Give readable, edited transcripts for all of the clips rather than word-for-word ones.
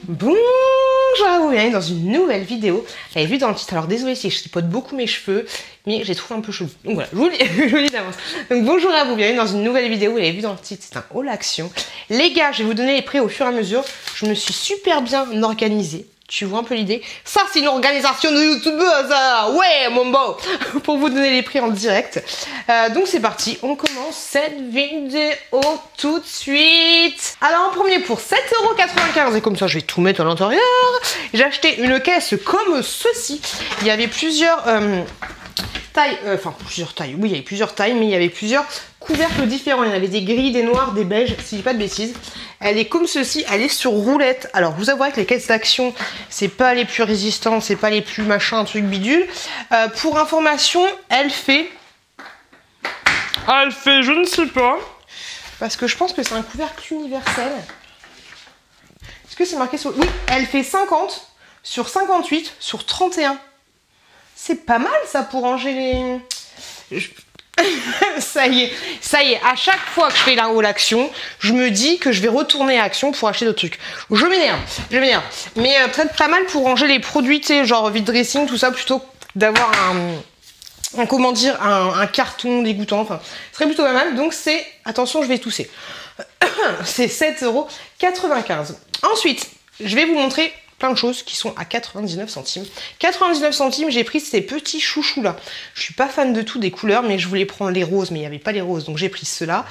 Bonjour à vous, bienvenue dans une nouvelle vidéo. Vous avez vu dans le titre, alors désolé si je tripote beaucoup mes cheveux, mais j'ai trouvé un peu chelou. Donc voilà, je vous le dis d'avance. Donc bonjour à vous, bienvenue dans une nouvelle vidéo. Vous avez vu dans le titre, c'est un haul action. Les gars, je vais vous donner les prix au fur et à mesure. Je me suis super bien organisée. Tu vois un peu l'idée? Ça, c'est une organisation de youtubeuse, ça. Ouais, mon beau. Pour vous donner les prix en direct. Donc c'est parti, on commence cette vidéo tout de suite. Alors en premier pour 7,95 €, et comme ça je vais tout mettre à l'intérieur. J'ai acheté une caisse comme ceci. Il y avait plusieurs tailles, plusieurs tailles. Oui, il y avait plusieurs tailles, mais il y avait plusieurs couvercles différents. Il y en avait des gris, des noirs, des beiges, si je dis pas de bêtises. Elle est comme ceci, elle est sur roulette. Alors vous avouerez que les caisses d'action, c'est pas les plus résistantes, c'est pas les plus machin, truc bidule. Pour information, elle fait, je ne sais pas, parce que je pense que c'est un couvercle universel. Est-ce que c'est marqué sur... Oui, elle fait 50 sur 58 sur 31. C'est pas mal ça pour ranger les... ça y est, à chaque fois que je fais la haul action, je me dis que je vais retourner à Action pour acheter d'autres trucs. Je m'énerve. Mais peut-être pas mal pour ranger les produits, tu sais, genre vide dressing, tout ça, plutôt que d'avoir un carton dégoûtant. Enfin, ce serait plutôt pas mal. Donc c'est, attention, je vais tousser. C'est 7,95 €. Ensuite, je vais vous montrer plein de choses qui sont à 99 centimes. 99 centimes, j'ai pris ces petits chouchous là. Je suis pas fan de tout des couleurs, mais je voulais prendre les roses, mais il n'y avait pas les roses, donc j'ai pris ceux-là.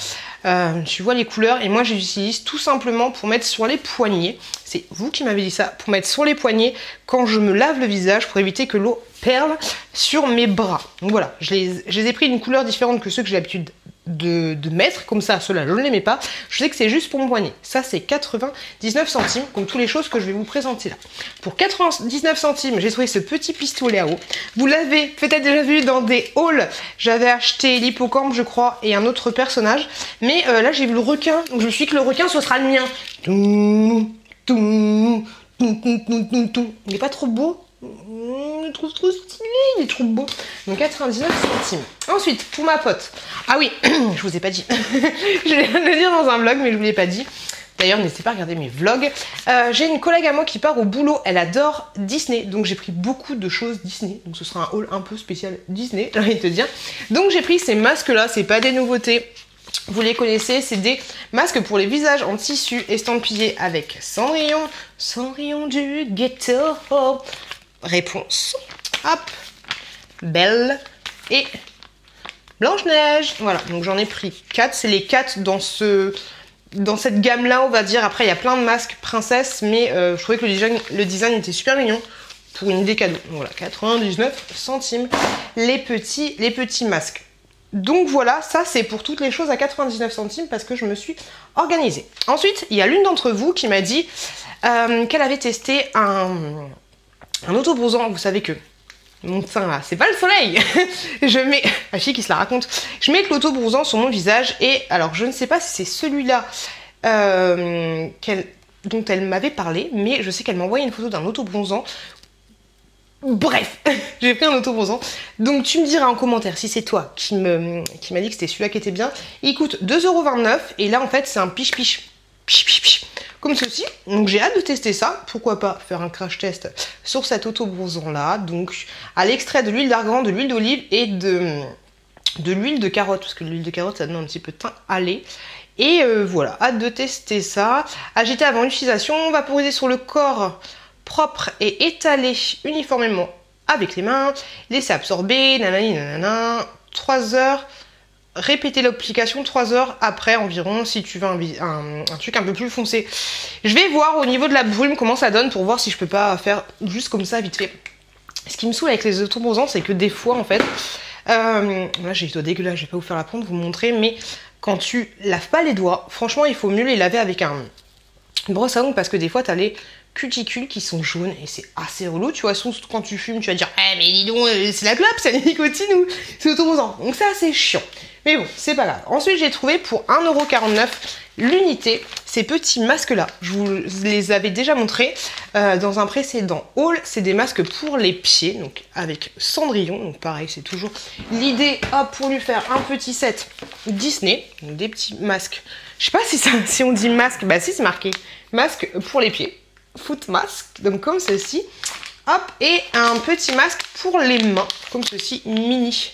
Tu vois les couleurs, et moi je les utilise tout simplement pour mettre sur les poignets. C'est vous qui m'avez dit ça, pour mettre sur les poignets quand je me lave le visage, pour éviter que l'eau perle sur mes bras. Donc voilà, je les ai pris d'une couleur différente que ceux que j'ai l'habitude de mettre, comme ça, ceux-là je ne les mets pas. Je sais que c'est juste pour mon poignet. Ça c'est 99 centimes, comme toutes les choses que je vais vous présenter là. Pour 99 centimes, j'ai trouvé ce petit pistolet à eau. Vous l'avez peut-être déjà vu dans des hauls. J'avais acheté l'hippocampe, je crois, et un autre personnage. Mais là j'ai vu le requin, donc je me suis dit que le requin ce sera le mien. Il n'est pas trop beau? Je trouve trop stylé, il est trop beau. Donc 99 centimes. Ensuite, pour ma pote. Ah oui, je vous ai pas dit. Je viens de le dire dans un vlog, mais je vous l'ai pas dit. D'ailleurs, n'hésitez pas à regarder mes vlogs. J'ai une collègue à moi qui part au boulot. Elle adore Disney. Donc j'ai pris beaucoup de choses Disney. Donc ce sera un haul un peu spécial Disney, j'ai envie de te dire. Donc j'ai pris ces masques-là. C'est pas des nouveautés. Vous les connaissez, c'est des masques pour les visages en tissu estampillés avec Cendrillon. Cendrillon du ghetto. Réponse. Hop. Belle et Blanche-Neige. Voilà, donc j'en ai pris 4. C'est les 4 dans cette gamme-là, on va dire. Après, il y a plein de masques princesse, mais je trouvais que le design était super mignon pour une idée cadeau. Voilà, 99 centimes les petits masques. Donc voilà, ça c'est pour toutes les choses à 99 centimes parce que je me suis organisée. Ensuite, il y a l'une d'entre vous qui m'a dit qu'elle avait testé un autobronzant. Vous savez que mon teint là, c'est pas le soleil. Je mets, la fille qui se la raconte, je mets l'autobronzant sur mon visage et alors je ne sais pas si c'est celui-là dont elle m'avait parlé, mais je sais qu'elle m'a envoyé une photo d'un autobronzant. Bref, j'ai pris un autobronzant. Donc tu me diras en commentaire si c'est toi qui m'a dit que c'était celui-là qui était bien. Il coûte 2,29 € et là en fait c'est un piche-piche. Comme ceci. Donc j'ai hâte de tester ça. Pourquoi pas faire un crash test sur cet autobronzant là. Donc à l'extrait de l'huile d'argan, de l'huile d'olive et de l'huile de carotte. Parce que l'huile de carotte ça donne un petit peu de teint allé. Et voilà, hâte de tester ça. Agiter avant l'utilisation, vaporiser sur le corps propre et étalé uniformément avec les mains. Laisser absorber, nanani nanana. 3 heures. Répéter l'application 3 heures après environ si tu veux un truc un peu plus foncé. Je vais voir au niveau de la brume comment ça donne pour voir si je peux pas faire juste comme ça vite fait. Ce qui me saoule avec les autobronzants c'est que des fois en fait, là j'ai les doigts dégueulasses, je vais pas vous faire la prendre, vous montrer, mais quand tu laves pas les doigts, franchement il faut mieux les laver avec une brosse à ongles parce que des fois t'as les cuticules qui sont jaunes et c'est assez relou, tu vois, surtout quand tu fumes tu vas dire eh mais dis donc c'est la clope, c'est la nicotine ou c'est autobronzant, donc ça c'est chiant. Mais bon, c'est pas grave. Ensuite, j'ai trouvé pour 1,49 € l'unité, ces petits masques-là. Je vous les avais déjà montrés dans un précédent haul. C'est des masques pour les pieds, donc avec Cendrillon. Donc pareil, c'est toujours l'idée, hop, pour lui faire un petit set Disney. Donc des petits masques. Je sais pas si on dit masque. Bah si, c'est marqué. Masque pour les pieds. foot mask, donc comme ceci. Hop, et un petit masque pour les mains, comme ceci, mini,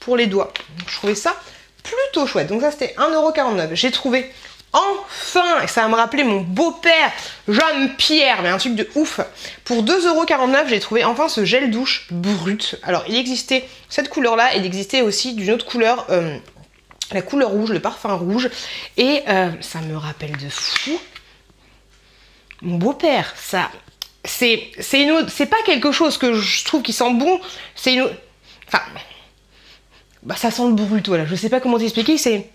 pour les doigts. Donc, je trouvais ça plutôt chouette. Donc ça, c'était 1,49 €. J'ai trouvé enfin, et ça va me rappeler mon beau-père Jean-Pierre, mais un truc de ouf. Pour 2,49 €, j'ai trouvé enfin ce gel douche brut. Alors, il existait cette couleur-là, et il existait aussi d'une autre couleur, la couleur rouge, le parfum rouge. Et ça me rappelle de fou mon beau-père. Ça... C'est pas quelque chose que je trouve qui sent bon, c'est une... Enfin, bah ça sent le brut, voilà, je sais pas comment t'expliquer, c'est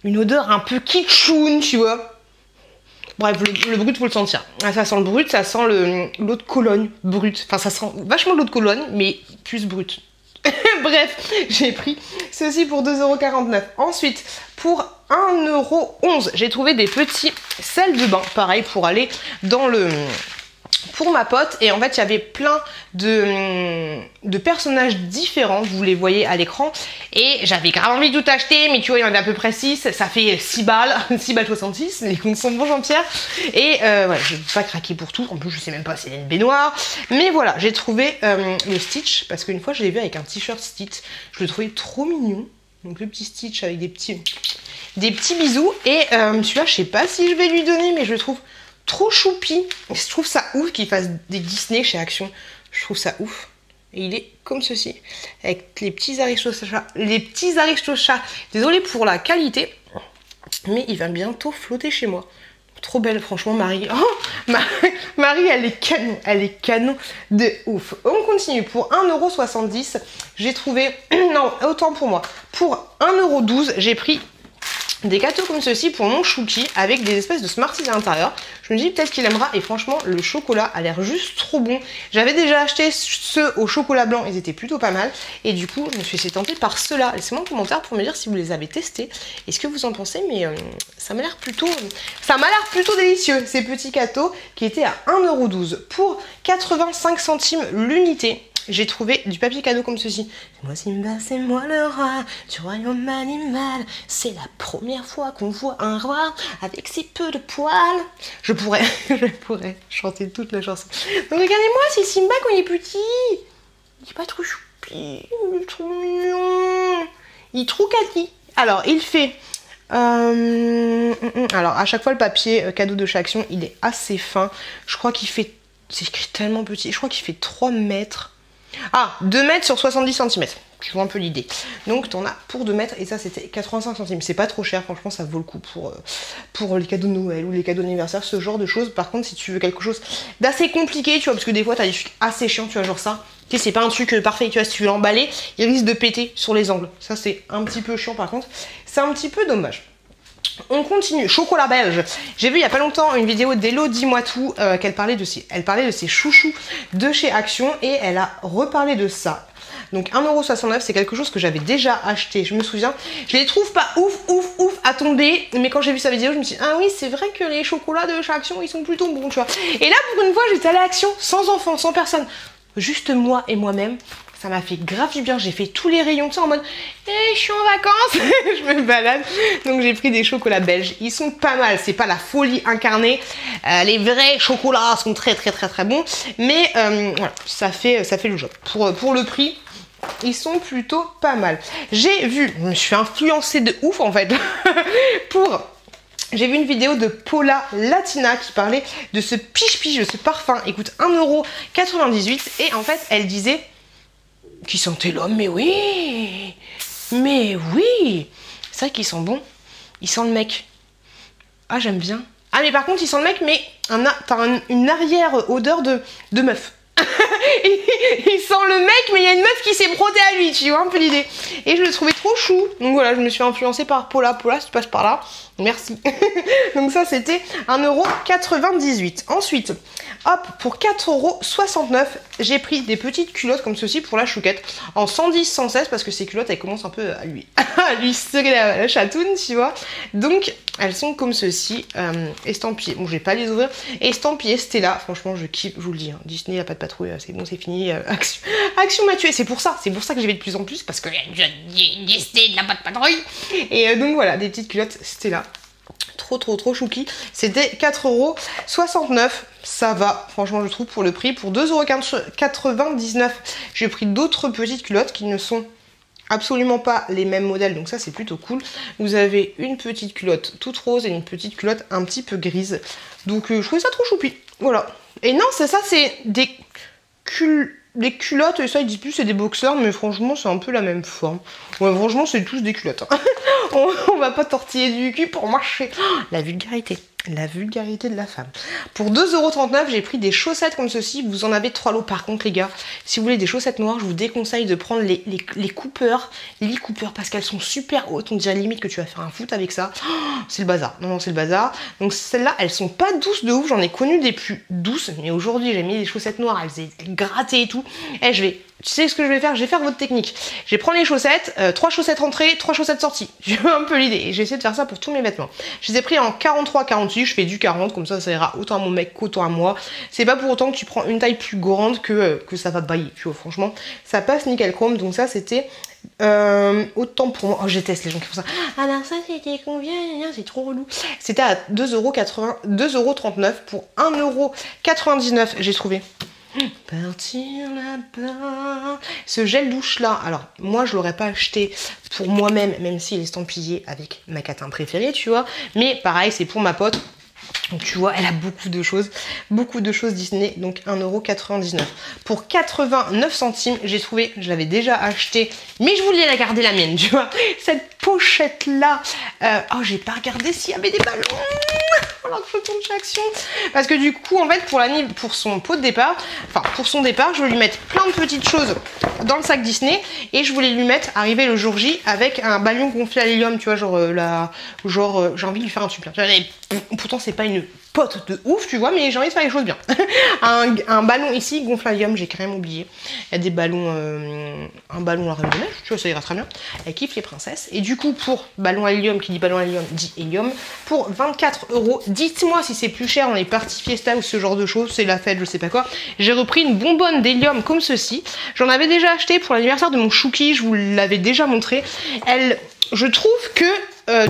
une odeur un peu kitschoun, tu vois. Bref, le brut, faut le sentir. Ça sent le brut, ça sent l'eau de Cologne brut. Enfin, ça sent vachement l'eau de Cologne, mais plus brut. Bref, j'ai pris ceci pour 2,49 €. Ensuite, pour 1,11 €, j'ai trouvé des petits sels de bain, pareil, pour aller dans le... pour ma pote. Et en fait, il y avait plein de personnages différents, vous les voyez à l'écran. Et j'avais grave envie de tout acheter, mais tu vois, il y en a à peu près 6. Ça fait 6 balles, 6 balles 66. Les comptes sont bons, Jean-Pierre. Et voilà, je vais pas craquer pour tout. En plus, je sais même pas si c'est une baignoire. Mais voilà, j'ai trouvé le Stitch, parce qu'une fois, je l'ai vu avec un t-shirt Stitch. Je le trouvais trop mignon. Donc le petit Stitch avec des petits bisous. Et celui-là, je sais pas si je vais lui donner, mais je le trouve trop choupi. Je trouve ça ouf qu'il fasse des Disney chez Action. Je trouve ça ouf. Et il est comme ceci, avec les petits aristochats. Les petits aristochats. Désolée pour la qualité, mais il va bientôt flotter chez moi. Trop belle, franchement, Marie. Oh, Marie, elle est canon. Elle est canon de ouf. On continue. Pour 1,70 €, j'ai trouvé... non, autant pour moi. Pour 1,12 €, j'ai pris des gâteaux comme ceci pour mon chouki avec des espèces de Smarties à l'intérieur. Je me dis peut-être qu'il aimera, et franchement le chocolat a l'air juste trop bon. J'avais déjà acheté ceux au chocolat blanc, ils étaient plutôt pas mal. Et du coup je me suis laissée tenter par ceux-là. Laissez-moi un commentaire pour me dire si vous les avez testés et ce que vous en pensez, mais ça m'a l'air plutôt délicieux ces petits gâteaux qui étaient à 1,12 € pour 85 centimes l'unité. J'ai trouvé du papier cadeau comme ceci. C'est moi Simba, c'est moi le roi du royaume animal. C'est la première fois qu'on voit un roi avec si peu de poils. Je pourrais chanter toute la chanson. Donc regardez-moi, c'est Simba quand il est petit. Il est pas trop choupi, il est trop mignon. Il est trop kaki. Alors, il fait... alors, à chaque fois, le papier cadeau de chaque action, il est assez fin. Je crois qu'il fait... C'est écrit tellement petit. Je crois qu'il fait 3 mètres. Ah, 2 mètres sur 70 cm. Je vois un peu l'idée. Donc, t'en as pour 2 mètres et ça, c'était 85 centimes. C'est pas trop cher, franchement, ça vaut le coup pour les cadeaux de Noël ou les cadeaux d'anniversaire, ce genre de choses. Par contre, si tu veux quelque chose d'assez compliqué, tu vois, parce que des fois, t'as des trucs assez chiants, tu vois, genre ça. Tu sais, c'est pas un truc parfait, tu vois, si tu veux l'emballer, il risque de péter sur les angles. Ça, c'est un petit peu chiant, par contre. C'est un petit peu dommage. On continue, chocolat belge. J'ai vu il y a pas longtemps une vidéo d'Hello Dis-moi tout qu'elle parlait de ses chouchous de chez Action et elle a reparlé de ça. Donc 1,69 €, c'est quelque chose que j'avais déjà acheté, je me souviens. Je les trouve pas ouf à tomber, mais quand j'ai vu sa vidéo, je me suis dit, ah oui, c'est vrai que les chocolats de chez Action, ils sont plutôt bons, tu vois. Et là, pour une fois, j'étais allée à Action, sans enfants, sans personne. Juste moi et moi-même. Ça m'a fait grave du bien, j'ai fait tous les rayons, tu sais, en mode je suis en vacances, je me balade. Donc j'ai pris des chocolats belges, ils sont pas mal, c'est pas la folie incarnée. Les vrais chocolats sont très bons, mais voilà, ça fait le job. Pour le prix, ils sont plutôt pas mal. J'ai vu, je me suis influencée de ouf en fait, j'ai vu une vidéo de Paula Latina qui parlait de ce piche-piche, de ce parfum. Il coûte 1,98 € et en fait, elle disait qui sentait l'homme, mais oui, c'est vrai qu'il sent bon, il sent le mec. Ah, j'aime bien. Ah, mais par contre, il sent le mec, mais t'as une arrière odeur de meuf. Il sent le mec, mais il y a une meuf qui s'est brottée à lui, tu vois un peu l'idée. Et je le trouvais trop chou. Donc voilà, je me suis influencée par Paula. Paula, si tu passes par là, merci. Donc ça, c'était 1,98 €. Ensuite, hop, pour 4,69 €, j'ai pris des petites culottes comme ceci pour la chouquette. En 110-116, parce que ces culottes, elles commencent un peu à lui serrer la chatoune, tu vois. Donc, elles sont comme ceci, estampillées. Bon, je vais pas les ouvrir. Estampillées Stella. Franchement, je kiffe, je vous le dis. Hein. Disney, la pas de patrouille, c'est bon, c'est fini. Action m'a tué. C'est pour ça que j'y vais de plus en plus, parce que Disney, de la pas de patrouille. Et donc voilà, des petites culottes Stella. trop chouki. C'était 4,69 €. Ça va, franchement je trouve pour le prix. Pour 2,99 €, j'ai pris d'autres petites culottes qui ne sont absolument pas les mêmes modèles, donc ça c'est plutôt cool. Vous avez une petite culotte toute rose et une petite culotte un petit peu grise. Donc je trouvais ça trop choupi. Voilà. Et non, c'est ça, c'est des culottes, et ça ils disent plus c'est des boxers, mais franchement c'est un peu la même forme. Ouais, franchement c'est tous des culottes. On va pas tortiller du cul pour marcher. Oh, la vulgarité. La vulgarité de la femme. Pour 2,39 €, j'ai pris des chaussettes comme ceci. Vous en avez 3 lots par contre les gars. Si vous voulez des chaussettes noires, je vous déconseille de prendre les Cooper, parce qu'elles sont super hautes. On dirait limite que tu vas faire un foot avec ça. Oh, c'est le bazar. Non, c'est le bazar. Donc celles-là, elles sont pas douces de ouf. J'en ai connu des plus douces. Mais aujourd'hui, j'ai mis des chaussettes noires. Elles faisaient gratter et tout. Et tu sais ce que je vais faire? Je vais faire votre technique. Je vais prendre les chaussettes, 3 chaussettes rentrées, 3 chaussettes sorties. J'ai un peu l'idée. Et j'ai essayé de faire ça pour tous mes vêtements. Je les ai pris en 43-48. Je fais du 40, comme ça ira autant à mon mec qu'autant à moi. C'est pas pour autant que tu prends une taille plus grande que ça va bailler. Tu vois, franchement, ça passe nickel chrome. Donc ça, c'était autant pour moi. Oh, je déteste les gens qui font ça. Alors ça, c'était combien? C'est trop relou. C'était à 2,39 € pour 1,99 €. J'ai trouvé. Partir là-bas. Ce gel douche là, alors moi je l'aurais pas acheté pour moi-même, même s'il est estampillé avec ma catin préférée, tu vois. Mais pareil, c'est pour ma pote. Donc tu vois, elle a beaucoup de choses Disney, donc 1,99 €. Pour 89 centimes, j'ai trouvé, je l'avais déjà acheté, mais je voulais la garder la mienne, tu vois. Cette pochette là, oh j'ai pas regardé s'il y avait des ballons. Alors que je tourne chez Action. Parce que du coup, en fait, pour son pot de départ, enfin pour son départ, je voulais lui mettre plein de petites choses dans le sac Disney et je voulais lui mettre, arriver le jour J, avec un ballon gonflé à l'hélium, tu vois, j'ai envie de lui faire un tube. Pourtant, c'est pas une pote de ouf, tu vois, mais j'ai envie de faire les choses bien. un ballon ici, gonflé à l'hélium, j'ai quand même oublié. Il y a des ballons, un ballon à Reine des Neiges, tu vois, ça ira très bien. Elle kiffe les princesses. Et du coup, pour ballon à l'hélium, qui dit ballon à l'hélium, dit hélium, pour 24 €. Dites-moi si c'est plus cher dans les parties fiesta ou ce genre de choses, c'est la fête, je sais pas quoi. J'ai repris une bonbonne d'hélium comme ceci. J'en avais déjà acheté pour l'anniversaire de mon chouki, je vous l'avais déjà montré. Je trouve que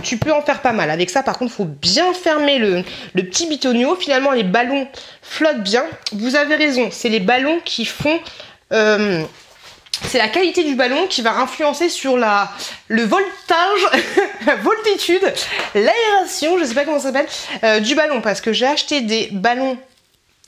tu peux en faire pas mal. Avec ça, par contre, il faut bien fermer le petit bitonio. Finalement, les ballons flottent bien. Vous avez raison, c'est les ballons qui font... c'est la qualité du ballon qui va influencer sur le voltage, la voltitude, l'aération, je sais pas comment ça s'appelle, du ballon. Parce que j'ai acheté des ballons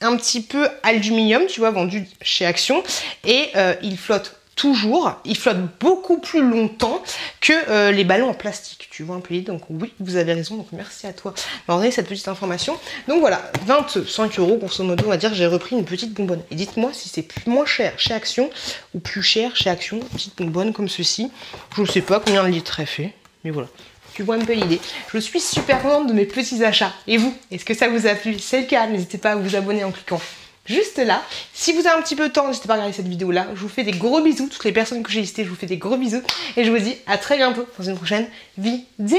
un petit peu aluminium, tu vois, vendus chez Action. Et ils flottent toujours, il flotte beaucoup plus longtemps que les ballons en plastique, tu vois un peu l'idée. Donc oui, vous avez raison, donc merci à toi d'avoir donné cette petite information. Donc voilà, 25 € grosso modo, on va dire, j'ai repris une petite bonbonne. Et dites-moi si c'est moins cher chez Action ou plus cher chez Action, une petite bonbonne comme ceci. Je sais pas combien de litres elle fait, mais voilà. Tu vois un peu l'idée. Je suis super contente de mes petits achats. Et vous, est-ce que ça vous a plu? C'est le cas, n'hésitez pas à vous abonner en cliquant juste là. Si vous avez un petit peu de temps, n'hésitez pas à regarder cette vidéo là. Je vous fais des gros bisous. Toutes les personnes que j'ai listées, je vous fais des gros bisous. Et je vous dis à très bientôt dans une prochaine vidéo.